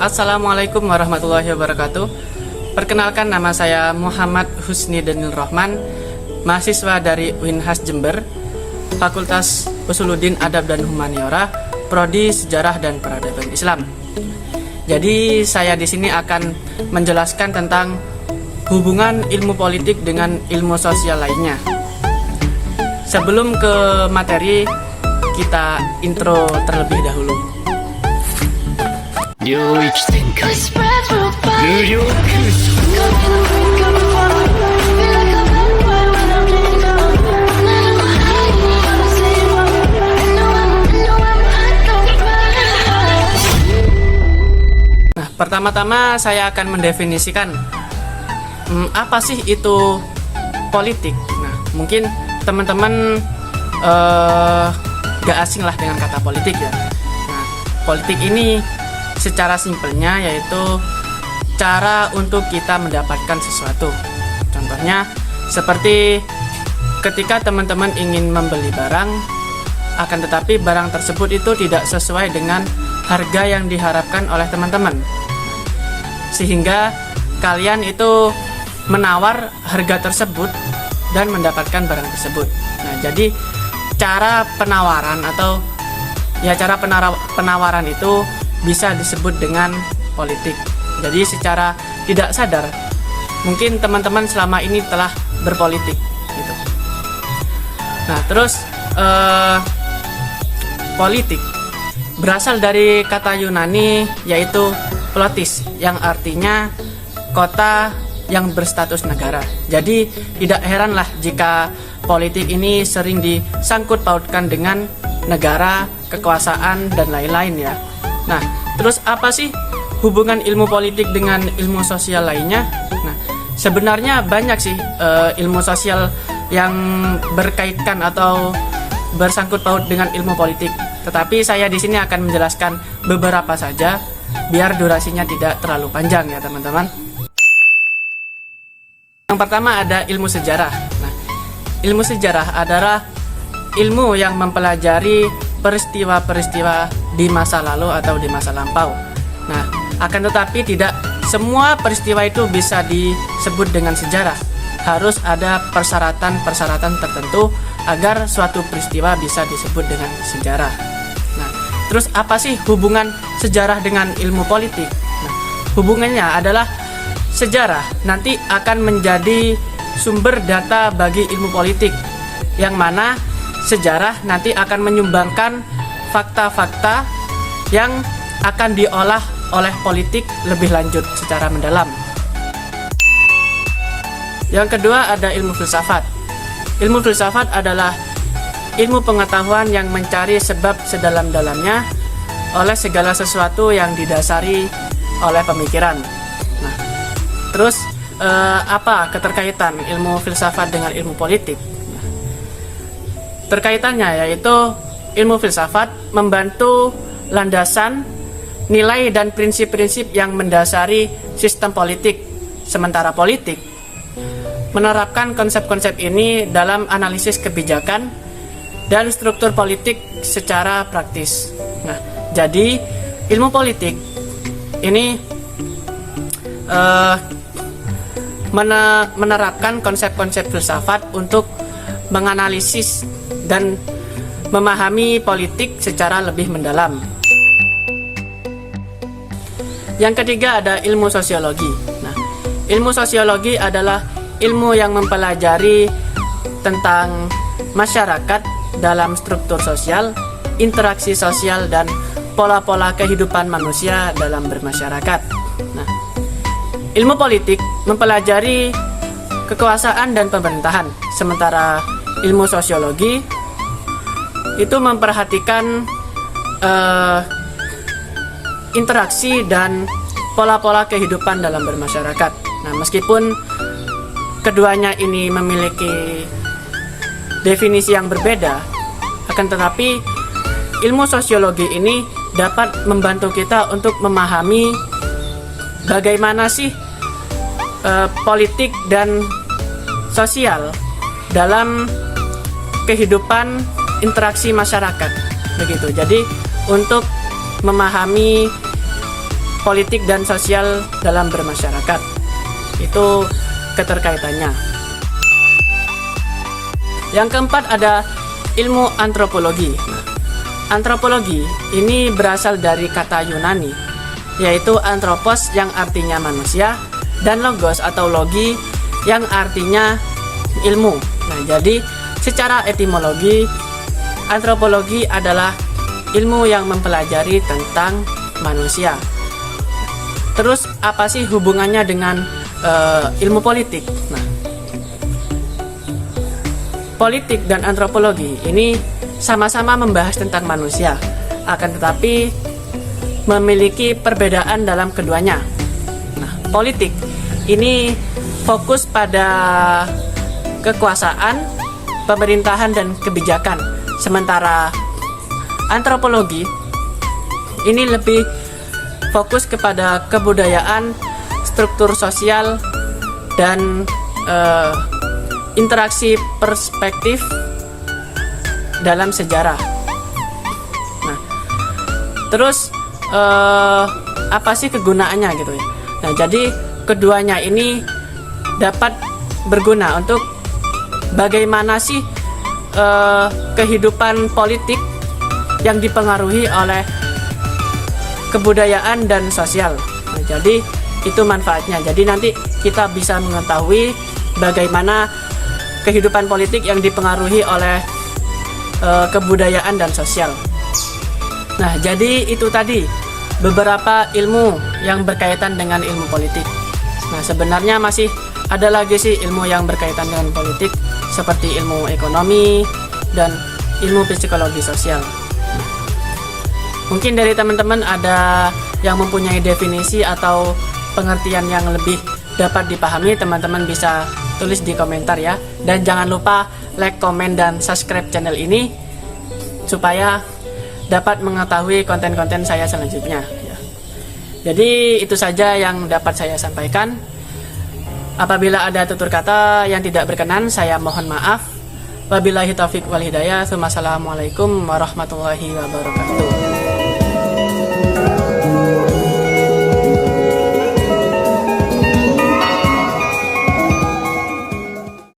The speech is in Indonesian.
Assalamualaikum warahmatullahi wabarakatuh. Perkenalkan, nama saya Muhammad Husni Danil Rahman, mahasiswa dari Unhas Jember, Fakultas Usuluddin Adab dan Humaniora, Prodi Sejarah dan Peradaban Islam. Jadi saya di sini akan menjelaskan tentang hubungan ilmu politik dengan ilmu sosial lainnya. Sebelum ke materi, kita intro terlebih dahulu. Nah, pertama-tama saya akan mendefinisikan apa sih itu politik. Nah, mungkin teman-teman gak asing lah dengan kata politik ya. Nah, politik ini secara simpelnya yaitu cara untuk kita mendapatkan sesuatu. Contohnya seperti ketika teman-teman ingin membeli barang, akan tetapi barang tersebut itu tidak sesuai dengan harga yang diharapkan oleh teman-teman, sehingga kalian itu menawar harga tersebut dan mendapatkan barang tersebut. Nah, jadi cara penawaran atau penawaran itu bisa disebut dengan politik. Jadi secara tidak sadar mungkin teman-teman selama ini telah berpolitik gitu. Nah, terus politik berasal dari kata Yunani yaitu plotis, yang artinya kota yang berstatus negara. Jadi tidak heranlah jika politik ini sering disangkut pautkan dengan negara, kekuasaan, dan lain-lain ya. Nah, terus apa sih hubungan ilmu politik dengan ilmu sosial lainnya? Nah, sebenarnya banyak sih ilmu sosial yang berkaitan atau bersangkut paut dengan ilmu politik. Tetapi saya di sini akan menjelaskan beberapa saja, biar durasinya tidak terlalu panjang ya teman-teman. Yang pertama ada ilmu sejarah. Nah, ilmu sejarah adalah ilmu yang mempelajari peristiwa-peristiwa di masa lalu atau di masa lampau. Nah, akan tetapi tidak semua peristiwa itu bisa disebut dengan sejarah. Harus ada persyaratan-persyaratan tertentu agar suatu peristiwa bisa disebut dengan sejarah. Nah, terus apa sih hubungan sejarah dengan ilmu politik? Nah, hubungannya adalah sejarah nanti akan menjadi sumber data bagi ilmu politik, yang mana sejarah nanti akan menyumbangkan fakta-fakta yang akan diolah oleh politik lebih lanjut secara mendalam. Yang kedua ada ilmu filsafat. Ilmu filsafat adalah ilmu pengetahuan yang mencari sebab sedalam-dalamnya oleh segala sesuatu yang didasari oleh pemikiran. Nah, terus apa keterkaitan ilmu filsafat dengan ilmu politik? Nah, terkaitannya yaitu ilmu filsafat membantu landasan, nilai dan prinsip-prinsip yang mendasari sistem politik. Sementara politik menerapkan konsep-konsep ini dalam analisis kebijakan dan struktur politik secara praktis. Nah, jadi ilmu politik ini menerapkan konsep-konsep filsafat untuk menganalisis dan memahami politik secara lebih mendalam. Yang ketiga ada ilmu sosiologi. Nah, ilmu sosiologi adalah ilmu yang mempelajari tentang masyarakat dalam struktur sosial, interaksi sosial, dan pola-pola kehidupan manusia dalam bermasyarakat. Nah, ilmu politik mempelajari kekuasaan dan pemerintahan, sementara ilmu sosiologi itu memperhatikan interaksi dan pola-pola kehidupan dalam bermasyarakat. Nah, meskipun keduanya ini memiliki definisi yang berbeda, akan tetapi ilmu sosiologi ini dapat membantu kita untuk memahami bagaimana sih politik dan sosial dalam kehidupan interaksi masyarakat begitu. Jadi untuk memahami politik dan sosial dalam bermasyarakat. Itu keterkaitannya. Yang keempat ada ilmu antropologi. Nah, antropologi ini berasal dari kata Yunani, yaitu anthropos yang artinya manusia, dan logos atau logi yang artinya ilmu. Nah, jadi secara etimologi, antropologi adalah ilmu yang mempelajari tentang manusia. Terus apa sih hubungannya dengan ilmu politik? Nah, politik dan antropologi ini sama-sama membahas tentang manusia, akan tetapi memiliki perbedaan dalam keduanya. Nah, politik ini fokus pada kekuasaan, pemerintahan, dan kebijakan. Sementara antropologi ini lebih fokus kepada kebudayaan, struktur sosial, dan interaksi perspektif dalam sejarah. Nah, terus apa sih kegunaannya gitu ya? Nah, jadi keduanya ini dapat berguna untuk bagaimana sih kehidupan politik yang dipengaruhi oleh kebudayaan dan sosial. Nah, jadi itu manfaatnya. Jadi nanti kita bisa mengetahui bagaimana kehidupan politik yang dipengaruhi oleh kebudayaan dan sosial. Nah, jadi itu tadi beberapa ilmu yang berkaitan dengan ilmu politik. Nah, sebenarnya masih ada lagi sih ilmu yang berkaitan dengan politik, seperti ilmu ekonomi dan ilmu psikologi sosial. Mungkin dari teman-teman ada yang mempunyai definisi atau pengertian yang lebih dapat dipahami, teman-teman bisa tulis di komentar ya. Dan jangan lupa like, komen, dan subscribe channel ini supaya dapat mengetahui konten-konten saya selanjutnya ya. Jadi itu saja yang dapat saya sampaikan. Apabila ada tutur kata yang tidak berkenan, saya mohon maaf. Wabillahi taufiq wal hidayah. Wassalamualaikum warahmatullahi wabarakatuh.